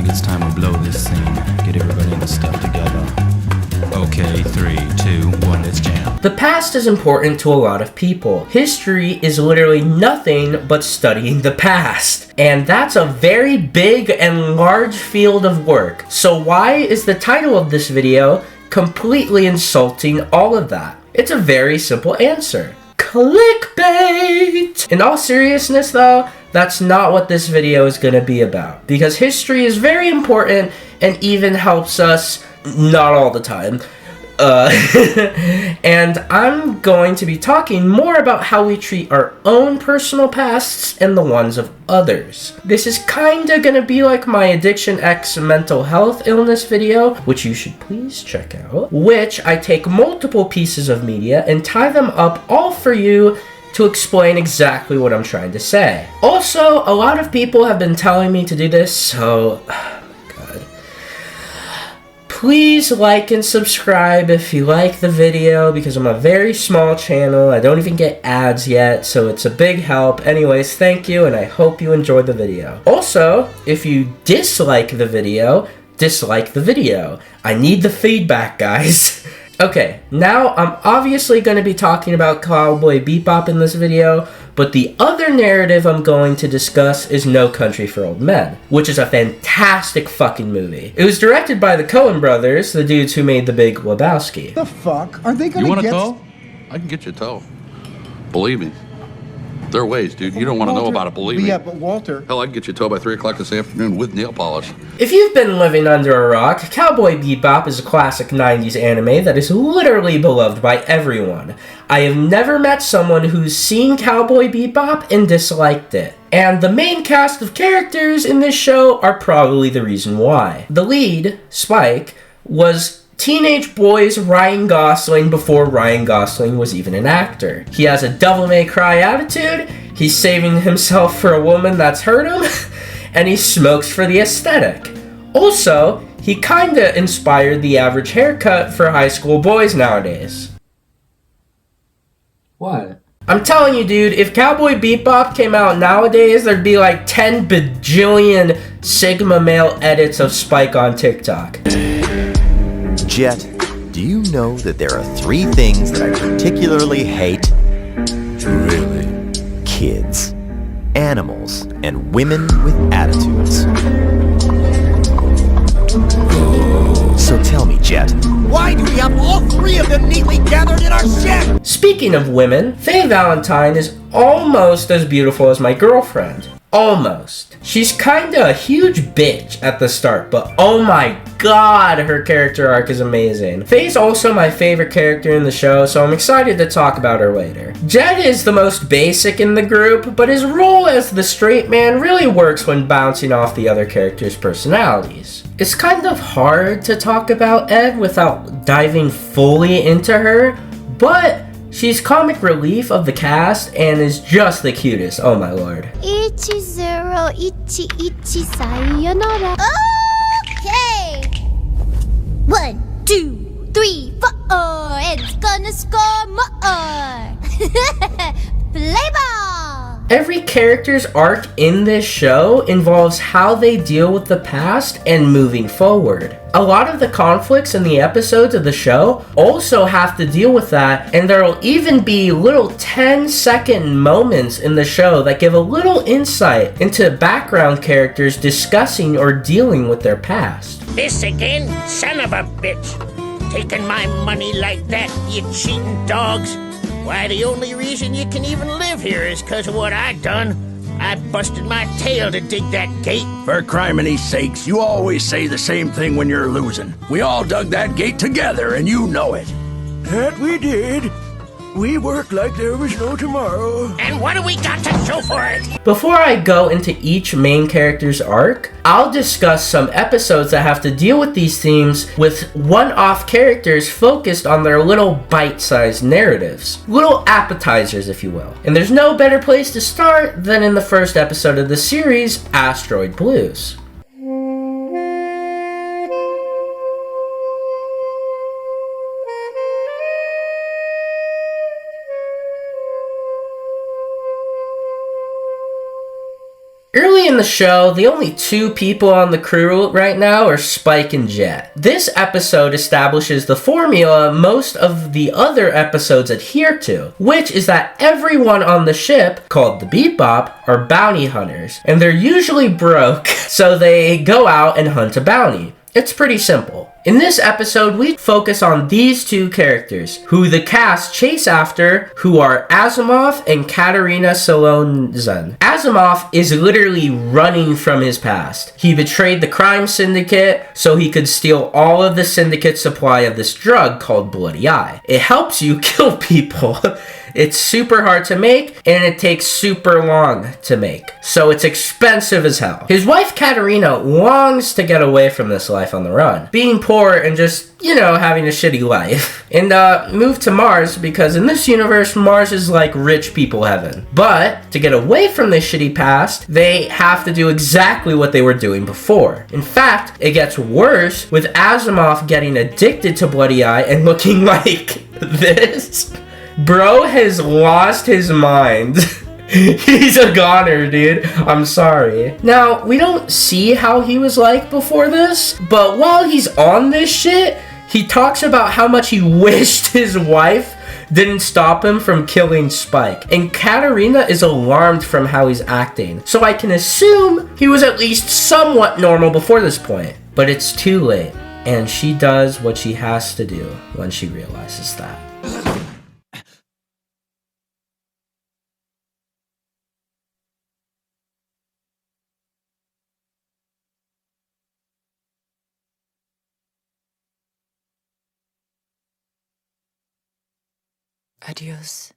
think it's time to blow this scene. Get everybody in the stuff together. Okay, 3, 2, 1, let's jam. The past is important to a lot of people. History is literally nothing but studying the past. And that's a very big and large field of work. So why is the title of this video completely insulting all of that? It's a very simple answer. Clickbait! In all seriousness though, that's not what this video is going to be about. Because history is very important and even helps us not all the time. And I'm going to be talking more about how we treat our own personal pasts and the ones of others. This is kinda gonna be like my Addiction X mental health illness video, which you should please check out, which I take multiple pieces of media and tie them up all for you to explain exactly what I'm trying to say. Also, a lot of people have been telling me to do this, so please like and subscribe if you like the video, because I'm a very small channel. I don't even get ads yet, so it's a big help. Anyways, thank you, and I hope you enjoyed the video. Also, if you dislike the video, dislike the video. I need the feedback, guys. Okay, now I'm obviously going to be talking about Cowboy Bebop in this video, but the other narrative I'm going to discuss is No Country for Old Men, which is a fantastic fucking movie. It was directed by the Coen brothers, the dudes who made The Big Lebowski. The fuck? Are they gonna You want a get... tow? I can get you a tow. Believe me. There are ways, dude. You don't want to know about it, believe me. Yeah, but Walter... Hell, I can get you a tow by 3 o'clock this afternoon with nail polish. If you've been living under a rock, Cowboy Bebop is a classic 90s anime that is literally beloved by everyone. I have never met someone who's seen Cowboy Bebop and disliked it. And the main cast of characters in this show are probably the reason why. The lead, Spike, was teenage boy's Ryan Gosling before Ryan Gosling was even an actor. He has a devil-may-cry attitude, he's saving himself for a woman that's hurt him, and he smokes for the aesthetic. Also, he kinda inspired the average haircut for high school boys nowadays. What? I'm telling you, dude, if Cowboy Bebop came out nowadays, there'd be like 10 bajillion Sigma male edits of Spike on TikTok. Jet, do you know that there are 3 things that I particularly hate? Really? Kids, animals, and women with attitudes. So tell me, Jet, why do we have all 3 of them neatly gathered in our shed? Speaking of women, Faye Valentine is almost as beautiful as my girlfriend. Almost. She's kinda a huge bitch at the start, but oh my god, her character arc is amazing. Faye's also my favorite character in the show, so I'm excited to talk about her later. Jed is the most basic in the group, but his role as the straight man really works when bouncing off the other characters' personalities. It's kind of hard to talk about Ed without diving fully into her, but she's comic relief of the cast and is just the cutest, oh my lord. 1011 sayonara. Okay! 1, 2, 3, 4. It's gonna score more! Play ball! Every character's arc in this show involves how they deal with the past and moving forward. A lot of the conflicts in the episodes of the show also have to deal with that, and there'll even be little 10-second moments in the show that give a little insight into background characters discussing or dealing with their past. This again? Son of a bitch! Taking my money like that, you cheating dogs! Why, the only reason you can even live here is 'cause of what I done. I busted my tail to dig that gate. For criminy sakes, you always say the same thing when you're losing. We all dug that gate together, and you know it. That we did. We worked like there was no tomorrow. And what do we got to show for it? Before I go into each main character's arc, I'll discuss some episodes that have to deal with these themes with one-off characters focused on their little bite-sized narratives. Little appetizers, if you will. And there's no better place to start than in the first episode of the series, Asteroid Blues. Early in the show, the only two people on the crew right now are Spike and Jet. This episode establishes the formula most of the other episodes adhere to, which is that everyone on the ship, called the Bebop, are bounty hunters, and they're usually broke, so they go out and hunt a bounty. It's pretty simple. In this episode, we focus on these two characters, who the cast chase after, who are Asimov and Katerina Solonzen. Asimov is literally running from his past. He betrayed the crime syndicate so he could steal all of the syndicate's supply of this drug called Bloody Eye. It helps you kill people. It's super hard to make, and it takes super long to make. So it's expensive as hell. His wife, Katerina, longs to get away from this life on the run, being poor and just, having a shitty life. And move to Mars, because in this universe, Mars is like rich people heaven. But to get away from this shitty past, they have to do exactly what they were doing before. In fact, it gets worse with Asimov getting addicted to Bloody Eye and looking like this. Bro has lost his mind. He's a goner, dude. I'm sorry. Now, we don't see how he was like before this, but while he's on this shit, he talks about how much he wished his wife didn't stop him from killing Spike. And Katerina is alarmed from how he's acting. So I can assume he was at least somewhat normal before this point. But it's too late, and she does what she has to do when she realizes that. Adios.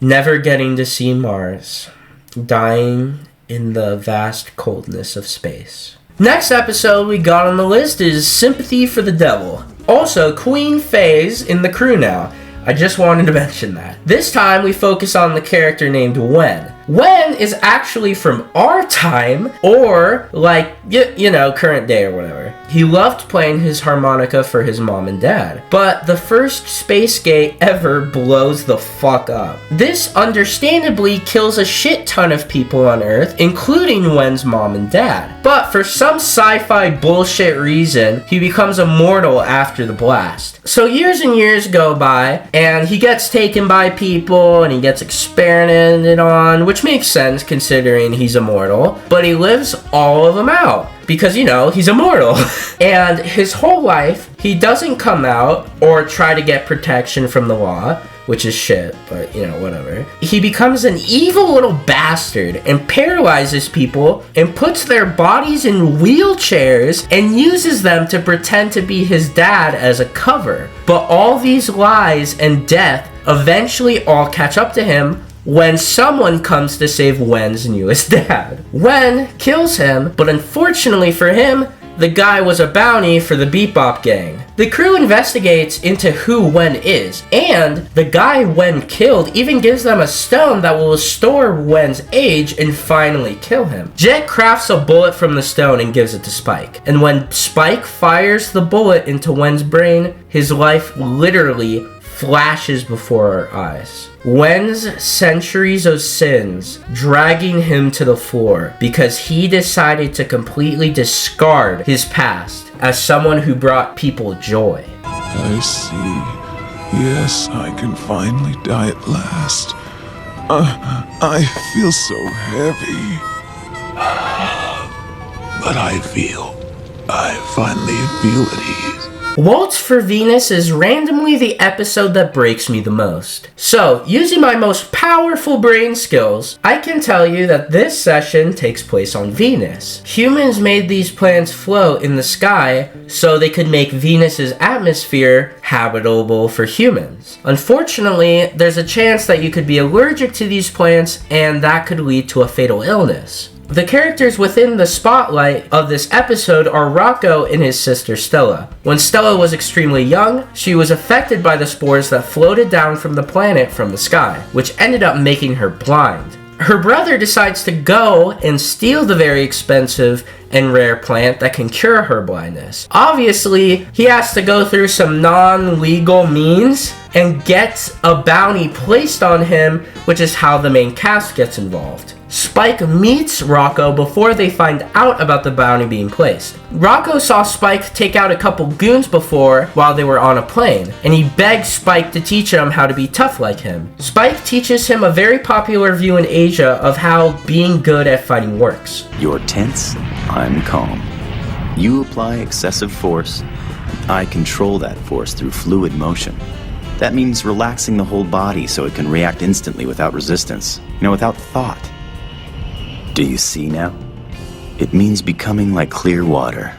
Never getting to see Mars. Dying in the vast coldness of space. Next episode we got on the list is Sympathy for the Devil. Also, Queen Faye's in the crew now. I just wanted to mention that. This time we focus on the character named Wen. Wen is actually from our time, or like, current day or whatever. He loved playing his harmonica for his mom and dad, but the first space gate ever blows the fuck up. This understandably kills a shit ton of people on Earth, including Wen's mom and dad. But for some sci-fi bullshit reason, he becomes immortal after the blast. So years and years go by, and he gets taken by people, and he gets experimented on, which makes sense considering he's immortal, but he lives all of them out because, he's immortal. And his whole life, he doesn't come out or try to get protection from the law, which is shit, but, whatever. He becomes an evil little bastard and paralyzes people and puts their bodies in wheelchairs and uses them to pretend to be his dad as a cover. But all these lies and death eventually all catch up to him when someone comes to save Wen's newest dad. Wen kills him, but unfortunately for him, the guy was a bounty for the Bebop gang. The crew investigates into who Wen is, and the guy Wen killed even gives them a stone that will restore Wen's age and finally kill him. Jet crafts a bullet from the stone and gives it to Spike. And when Spike fires the bullet into Wen's brain, his life literally flashes before our eyes. Wen's centuries of sins dragging him to the floor because he decided to completely discard his past as someone who brought people joy. I see. Yes, I can finally die at last. I feel so heavy. But I finally feel at ease. Waltz for Venus is randomly the episode that breaks me the most. So, using my most powerful brain skills, I can tell you that this session takes place on Venus. Humans made these plants float in the sky so they could make Venus's atmosphere habitable for humans. Unfortunately, there's a chance that you could be allergic to these plants and that could lead to a fatal illness. The characters within the spotlight of this episode are Rocco and his sister Stella. When Stella was extremely young, she was affected by the spores that floated down from the planet from the sky, which ended up making her blind. Her brother decides to go and steal the very expensive and rare plant that can cure her blindness. Obviously, he has to go through some non-legal means and gets a bounty placed on him, which is how the main cast gets involved. Spike meets Rocco before they find out about the bounty being placed. Rocco saw Spike take out a couple goons before while they were on a plane, and he begs Spike to teach him how to be tough like him. Spike teaches him a very popular view in Asia of how being good at fighting works. You're tense, I'm calm. You apply excessive force, I control that force through fluid motion. That means relaxing the whole body so it can react instantly without resistance, without thought. Do you see now? It means becoming like clear water.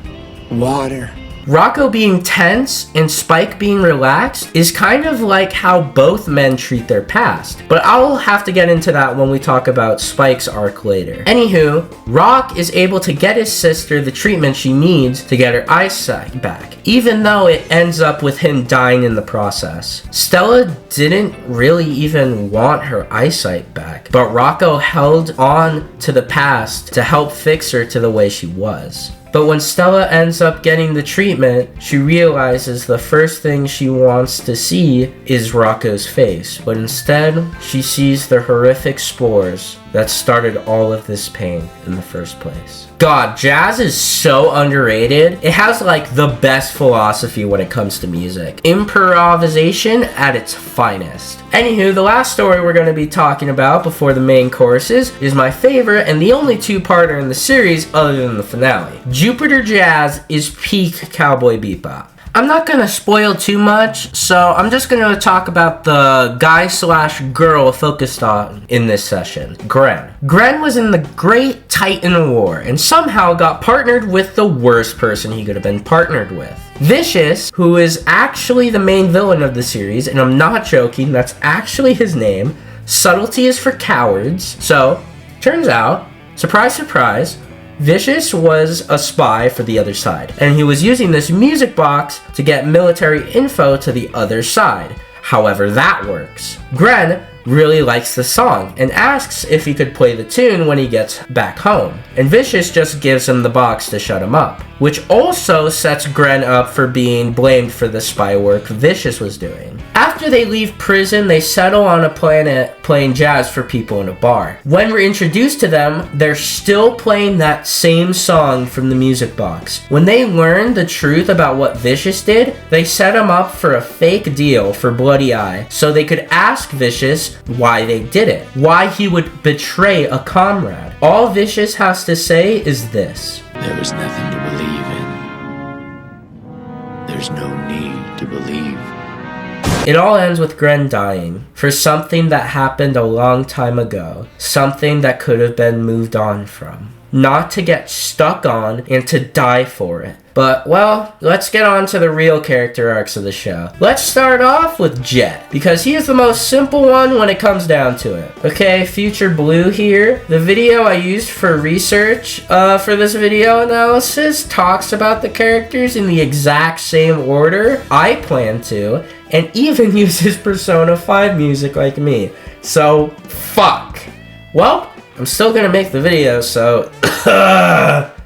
Water. Rocco being tense and Spike being relaxed is kind of like how both men treat their past. But I'll have to get into that when we talk about Spike's arc later. Anywho, Rock is able to get his sister the treatment she needs to get her eyesight back, even though it ends up with him dying in the process. Stella didn't really even want her eyesight back, but Rocco held on to the past to help fix her to the way she was. But when Stella ends up getting the treatment, she realizes the first thing she wants to see is Rocco's face, but instead, she sees the horrific spores that started all of this pain in the first place. God, jazz is so underrated. It has like the best philosophy when it comes to music. Improvisation at its finest. Anywho, the last story we're going to be talking about before the main choruses is my favorite and the only two-parter in the series other than the finale. Jupiter Jazz is peak Cowboy Bebop. I'm not going to spoil too much, so I'm just going to talk about the guy/girl focused on in this session, Gren. Gren was in the Great Titan War and somehow got partnered with the worst person he could have been partnered with. Vicious, who is actually the main villain of the series, and I'm not joking, that's actually his name. Subtlety is for cowards. So, turns out, surprise, surprise, Vicious was a spy for the other side, and he was using this music box to get military info to the other side. However that works. Gren really likes the song and asks if he could play the tune when he gets back home, and Vicious just gives him the box to shut him up, which also sets Gren up for being blamed for the spy work Vicious was doing. After they leave prison, they settle on a planet playing jazz for people in a bar. When we're introduced to them, they're still playing that same song from the music box. When they learn the truth about what Vicious did, they set him up for a fake deal for Bloody Eye so they could ask Vicious why they did it, why he would betray a comrade. All Vicious has to say is this: There is nothing to believe in. There's no need to believe. It all ends with Gren dying for something that happened a long time ago, something that could have been moved on from. Not to get stuck on and to die for it. But, well, let's get on to the real character arcs of the show. Let's start off with Jet, because he is the most simple one when it comes down to it. Okay, Future Blue here. The video I used for research for this video analysis talks about the characters in the exact same order I plan to, and even uses Persona 5 music like me. So, fuck. Well, I'm still gonna make the video, so...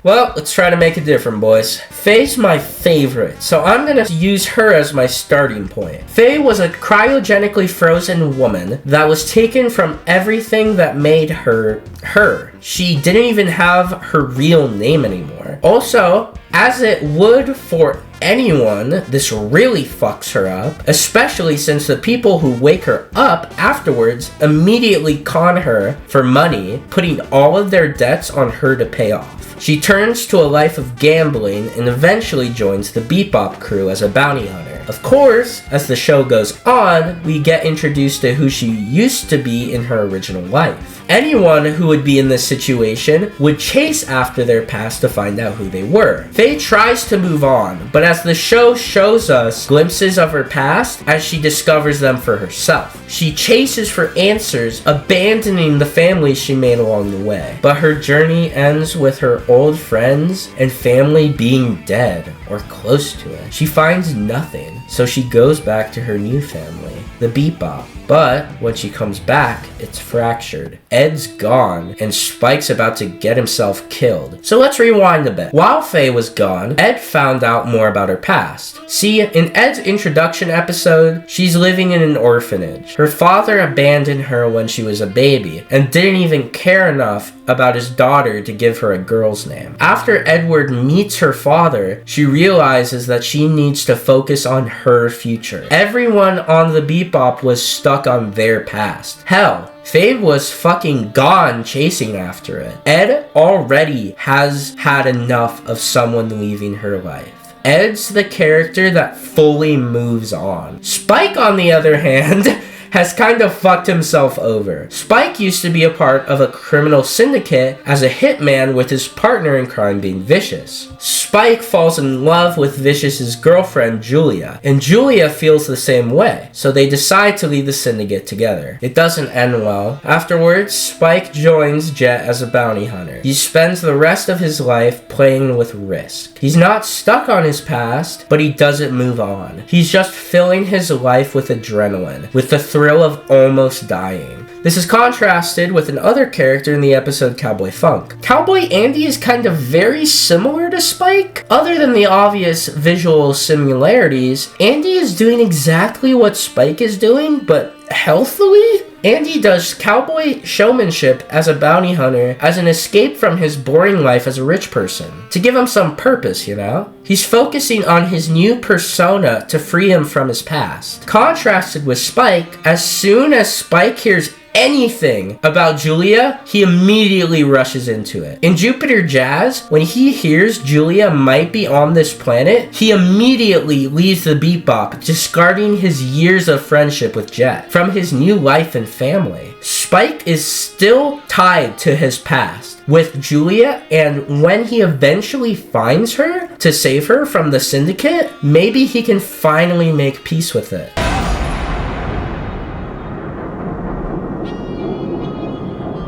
Well, let's try to make it different, boys. Faye's my favorite, so I'm gonna use her as my starting point. Faye was a cryogenically frozen woman that was taken from everything that made her her. She didn't even have her real name anymore. Also, as it would for anyone, this really fucks her up, especially since the people who wake her up afterwards immediately con her for money, putting all of their debts on her to pay off. She turns to a life of gambling and eventually joins the Bebop crew as a bounty hunter. Of course, as the show goes on, we get introduced to who she used to be in her original life. Anyone who would be in this situation would chase after their past to find out who they were. Faye tries to move on, but as the show shows us glimpses of her past as she discovers them for herself, she chases for answers, abandoning the family she made along the way. But her journey ends with her old friends and family being dead or close to it. She finds nothing, so she goes back to her new family, the Bebop. But when she comes back, it's fractured. Ed's gone and Spike's about to get himself killed. So let's rewind a bit. While Faye was gone, Ed found out more about her past. See, in Ed's introduction episode, she's living in an orphanage. Her father abandoned her when she was a baby and didn't even care enough about his daughter to give her a girl's name. After Edward meets her father, she realizes that she needs to focus on her future. Everyone on the Bebop was stuck on their past. Hell, Faye was fucking gone chasing after it. Ed already has had enough of someone leaving her life. Ed's the character that fully moves on. Spike, on the other hand, has kind of fucked himself over. Spike used to be a part of a criminal syndicate as a hitman, with his partner in crime being Vicious. Spike falls in love with Vicious's girlfriend, Julia, and Julia feels the same way, so they decide to leave the syndicate together. It doesn't end well. Afterwards, Spike joins Jet as a bounty hunter. He spends the rest of his life playing with risk. He's not stuck on his past, but he doesn't move on. He's just filling his life with adrenaline, with the thrill of almost dying. This is contrasted with another character in the episode Cowboy Funk. Cowboy Andy is kind of very similar to Spike. Other than the obvious visual similarities, Andy is doing exactly what Spike is doing, but healthily? Andy does cowboy showmanship as a bounty hunter as an escape from his boring life as a rich person. To give him some purpose, you know? He's focusing on his new persona to free him from his past. Contrasted with Spike, as soon as Spike hears anything about Julia, he immediately rushes into it. In Jupiter Jazz, when he hears Julia might be on this planet, he immediately leaves the Bebop, discarding his years of friendship with Jet from his new life and family. Spike is still tied to his past with Julia, and when he eventually finds her to save her from the syndicate, maybe he can finally make peace with it.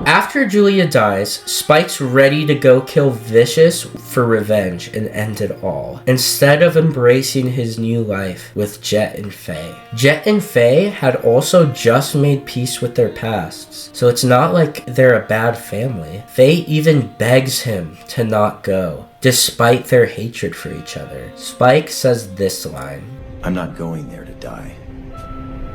After Julia dies, Spike's ready to go kill Vicious for revenge and end it all, instead of embracing his new life with Jet and Faye. Jet and Faye had also just made peace with their pasts, so it's not like they're a bad family. Faye even begs him to not go, despite their hatred for each other. Spike says this line: "I'm not going there to die.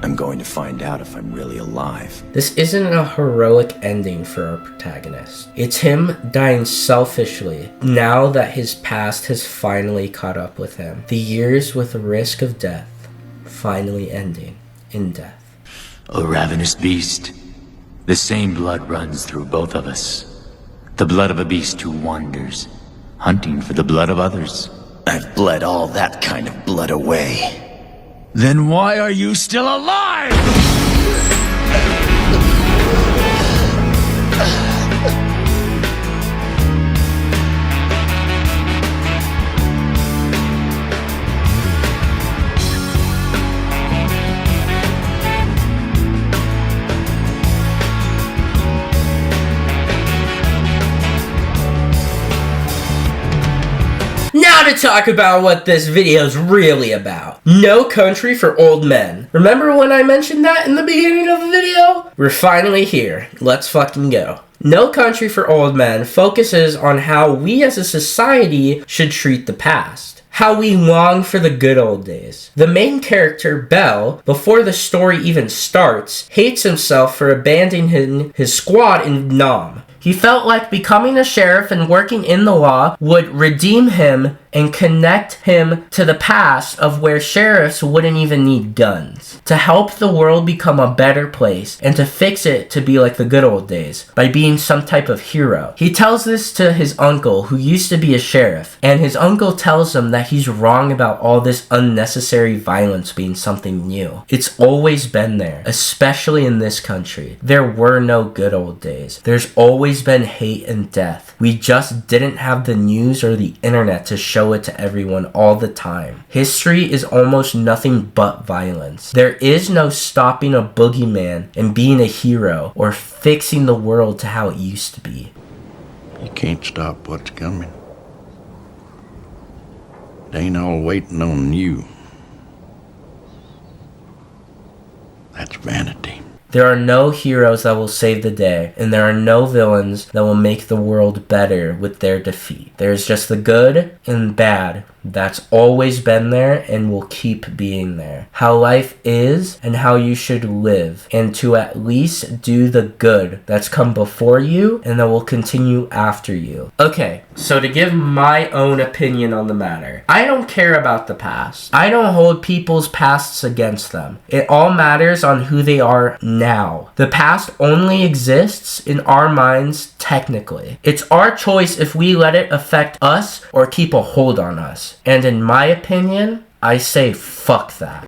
I'm going to find out if I'm really alive." This isn't a heroic ending for our protagonist. It's him dying selfishly now that his past has finally caught up with him. The years with the risk of death finally ending in death. O ravenous beast, the same blood runs through both of us. The blood of a beast who wanders, hunting for the blood of others. I've bled all that kind of blood away. Then why are you still alive? Now to talk about what this video is really about. No Country for Old Men. Remember when I mentioned that in the beginning of the video? We're finally here. Let's fucking go. No Country for Old Men focuses on how we as a society should treat the past. How we long for the good old days. The main character, Bell, before the story even starts, hates himself for abandoning his squad in Nam. He felt like becoming a sheriff and working in the law would redeem him and connect him to the past of where sheriffs wouldn't even need guns. To help the world become a better place and to fix it to be like the good old days by being some type of hero. He tells this to his uncle who used to be a sheriff, and his uncle tells him that he's wrong about all this unnecessary violence being something new. It's always been there, especially in this country. There were no good old days. There's always been hate and death. We just didn't have the news or the internet to show it to everyone all the time. History is almost nothing but violence. There is no stopping a boogeyman and being a hero or fixing the world to how it used to be. You can't stop what's coming. It ain't all waiting on you. That's vanity. There are no heroes that will save the day, and there are no villains that will make the world better with their defeat. There's just the good and bad. That's always been there and will keep being there. How life is and how you should live, and to at least do the good that's come before you and that will continue after you. Okay, so to give my own opinion on the matter, I don't care about the past. I don't hold people's pasts against them. It all matters on who they are now. The past only exists in our minds technically. It's our choice if we let it affect us or keep a hold on us. And in my opinion, I say fuck that.